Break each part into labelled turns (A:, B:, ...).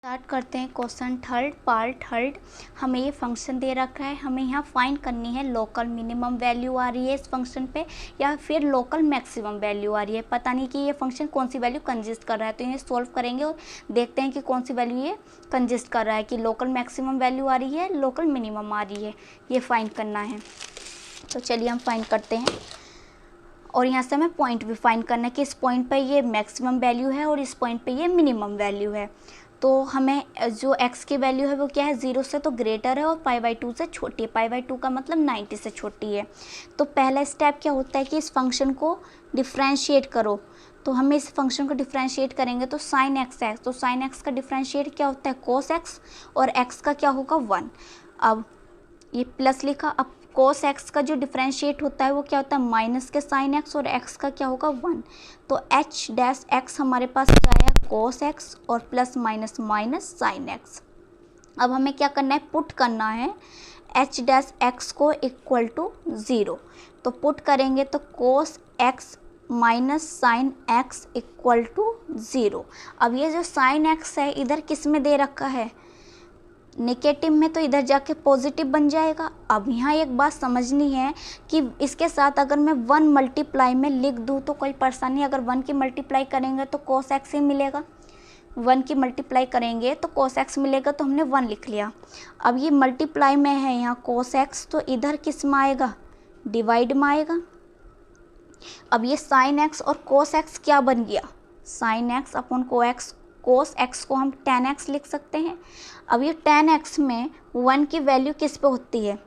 A: Start करते हैं question third part third. हमें ये फंक्शन दे रखा है, हमें यहाँ फाइंड करनी है लोकल मिनिमम वैल्यू आ रही है इस फंक्शन पे या फिर लोकल मैक्सिमम वैल्यू आ रही है। पता नहीं कि ये फंक्शन कौन सी वैल्यू कंजिस्ट कर रहा है, तो इन्हें सोल्व करेंगे और देखते हैं कि कौन सी वैल्यू ये कंजिस्ट कर रहा है, कि लोकल मैक्सिमम वैल्यू आ रही है लोकल मिनिमम आ रही है, ये फाइंड करना है। तो चलिए हम फाइंड करते हैं और यहाँ से हमें पॉइंट भी फाइंड करना है कि इस पॉइंट पर ये मैक्सिमम वैल्यू है और इस पॉइंट पे ये मिनिमम वैल्यू है। तो हमें जो x की वैल्यू है वो क्या है, 0 से तो ग्रेटर है और π/2 से छोटी है। π/2 का मतलब 90 से छोटी है। तो पहला स्टेप क्या होता है कि इस फंक्शन को डिफ्रेंशिएट करो। तो हमें इस फंक्शन को डिफ्रेंशिएट करेंगे तो sin x है, तो sin x का डिफ्रेंशिएट क्या होता है cos x, और x का क्या होगा 1। अब ये प्लस लिखा, अब cos x का जो डिफ्रेंशिएट होता है वो क्या होता है माइनस के sin x, और x का क्या होगा 1। तो h डैश x हमारे पास क्या है cos x और plus minus minus sin x। अब हमें क्या करना है, पुट करना है h डैश x को इक्वल टू 0। तो पुट करेंगे तो cos x minus sine x equal to 0। अब ये जो sin x है इधर किस में दे रखा है, नेगेटिव में, तो इधर जाके पॉजिटिव बन जाएगा। अब यहाँ एक बात समझनी है कि इसके साथ अगर मैं 1 मल्टीप्लाई में लिख दूँ तो कोई परेशानी, अगर 1 की मल्टीप्लाई करेंगे तो cos x ही मिलेगा, 1 की मल्टीप्लाई करेंगे तो cos x मिलेगा, तो हमने 1 लिख लिया। अब ये मल्टीप्लाई में है यहाँ cos x, तो इधर किस में आएगा, डिवाइड में आएगा। अब ये sin x और cos x क्या बन गया, sin x upon cos x को हम tan x लिख सकते हैं। अब ये tan x में 1 की वैल्यू किस पे होती है,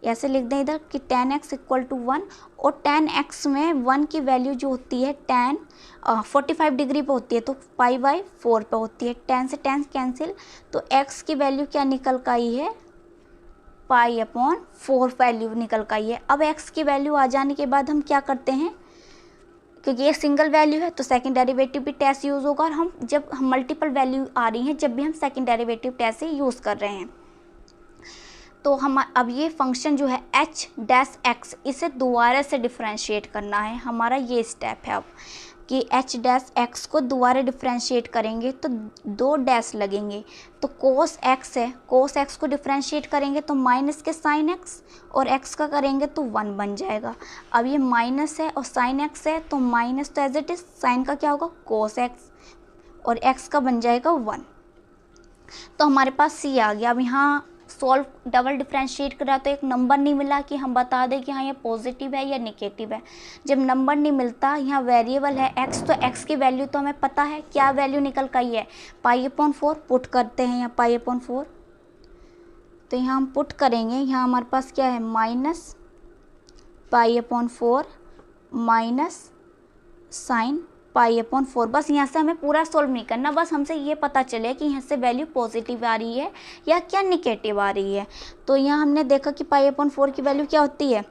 A: ऐसे लिख दें इधर कि tan x इक्वल टू 1, और tan x में 1 की वैल्यू जो होती है tan 45 डिग्री पे होती है, तो π/4 पे होती है। tan से tan कैंसिल, तो x की वैल्यू क्या निकल कर आई है, π/4 वैल्यू निकल कर आई है। अब x की वैल्यू आ जाने के बाद हम क्या करते हैं, क्योंकि ये सिंगल वैल्यू है तो सेकंड डेरिवेटिव भी टेस्ट यूज़ होगा, और हम जब हम मल्टीपल वैल्यू आ रही हैं जब भी हम सेकंड डेरिवेटिव टेस्ट ही यूज़ कर रहे हैं। तो हम अब ये फंक्शन जो है h डैश x, इसे दोबारा से डिफ्रेंशिएट करना है, हमारा ये स्टेप है अब कि h डैश x को दोबारा डिफ्रेंशिएट करेंगे तो 2 डैश लगेंगे। तो cos x है, cos x को डिफ्रेंशिएट करेंगे तो माइनस के sin x, और x का करेंगे तो 1 बन जाएगा। अब ये माइनस है और sin x है, तो माइनस तो एज इट इज, साइन का क्या होगा cos x, और x का बन जाएगा 1। तो हमारे पास c आ गया। अब यहाँ सॉल्व डबल डिफ्रेंशिएट करा तो एक नंबर नहीं मिला कि हम बता दें कि हाँ ये पॉजिटिव है या नेगेटिव है। जब नंबर नहीं मिलता, यहाँ वेरिएबल है x, तो x की वैल्यू तो हमें पता है, क्या वैल्यू निकल कर आई है π/4। पुट करते हैं यहाँ π/4, तो यहाँ हम पुट करेंगे, यहाँ हमारे पास क्या है माइनस π/4 माइनस साइन π/4। बस यहाँ से हमें पूरा सोल्व नहीं करना, बस हमसे ये पता चले कि यहाँ से वैल्यू पॉजिटिव आ रही है या क्या निगेटिव आ रही है। तो यहाँ हमने देखा कि π/4 की वैल्यू क्या होती है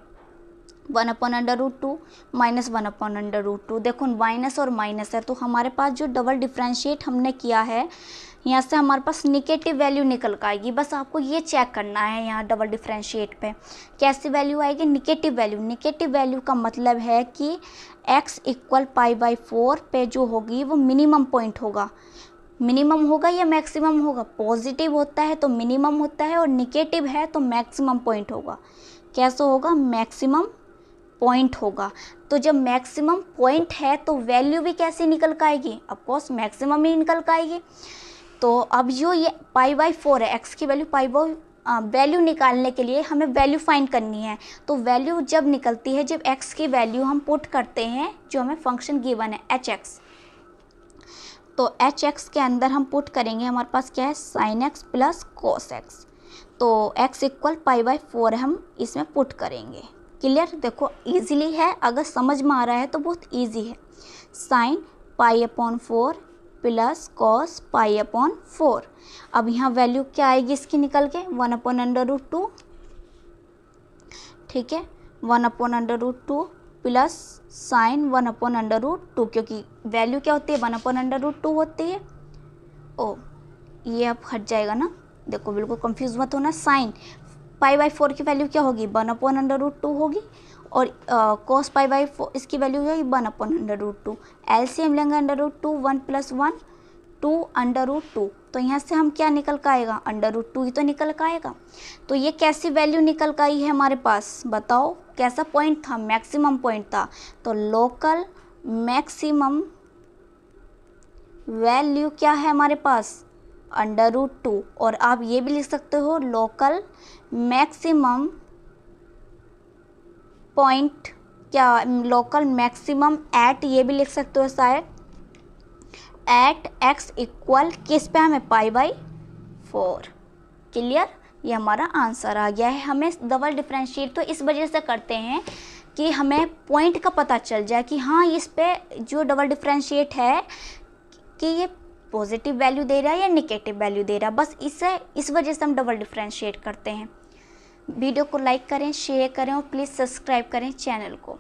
A: 1/√2 माइनस 1/√2। देखो माइनस और माइनस है, तो हमारे पास जो डबल डिफ्रेंशिएट हमने किया है यहाँ से हमारे पास निगेटिव वैल्यू निकल कर आएगी। बस आपको ये चेक करना है यहाँ डबल डिफ्रेंशिएट पे कैसी वैल्यू आएगी, निगेटिव वैल्यू। निगेटिव वैल्यू का मतलब है कि x इक्वल π/4 पे जो होगी वो मिनिमम पॉइंट होगा। मिनिमम होगा या मैक्सिमम होगा, पॉजिटिव होता है तो मिनिमम होता है और निगेटिव है तो मैक्सिमम पॉइंट होगा। कैसे होगा, मैक्सिमम पॉइंट होगा। तो जब मैक्सिमम पॉइंट है तो वैल्यू भी कैसे निकल कर आएगी, ऑफकोर्स मैक्सिमम ही निकल कर आएगी। तो अब जो ये π/4 है, x की वैल्यू वैल्यू निकालने के लिए हमें वैल्यू फाइंड करनी है। तो वैल्यू जब निकलती है जब x की वैल्यू हम पुट करते हैं, जो हमें फंक्शन गिवन है hx, तो hx के अंदर हम पुट करेंगे, हमारे पास क्या है sin x plus cos x। तो x इक्वल π/4 हम इसमें पुट करेंगे। क्लियर, देखो इजीली है, अगर समझ में आ रहा है तो बहुत इजी है। sin π/4 plus cos π/4। अब यहाँ वैल्यू क्या आएगी इसकी निकल के 1/√2, ठीक है 1/√2 प्लस साइन 1/√2, क्योंकि वैल्यू क्या होती है 1/√2 होती है। ओ ये अब हट जाएगा ना, देखो बिल्कुल कंफ्यूज मत होना। साइन π/4 की वैल्यू क्या होगी 1/√2 होगी, और cos π/4 इसकी वैल्यू है 1/√2। एलसीएम लेंगे √2, 1 + 1 2 √2, तो यहाँ से हम क्या निकल कर आएगा, √2 ही तो निकल कर आएगा। तो ये कैसी वैल्यू निकल कर आई है हमारे पास, बताओ कैसा पॉइंट था, मैक्सिमम पॉइंट था। तो लोकल मैक्सिमम वैल्यू क्या है हमारे पास, √2। और आप ये भी लिख सकते हो लोकल मैक्सिमम पॉइंट, क्या लोकल मैक्सिमम एट, ये भी लिख सकते हो शायद, एट x इक्वल किस पे, हमें π/4। क्लियर, ये हमारा आंसर आ गया है। हमें डबल डिफरेंशिएट तो इस वजह से करते हैं कि हमें पॉइंट का पता चल जाए कि हाँ इस पे जो डबल डिफरेंशिएट है कि ये पॉजिटिव वैल्यू दे रहा है या नेगेटिव वैल्यू दे रहा है, बस इस वजह से हम डबल डिफरेंशिएट करते हैं। वीडियो को लाइक करें, शेयर करें और प्लीज़ सब्सक्राइब करें चैनल को।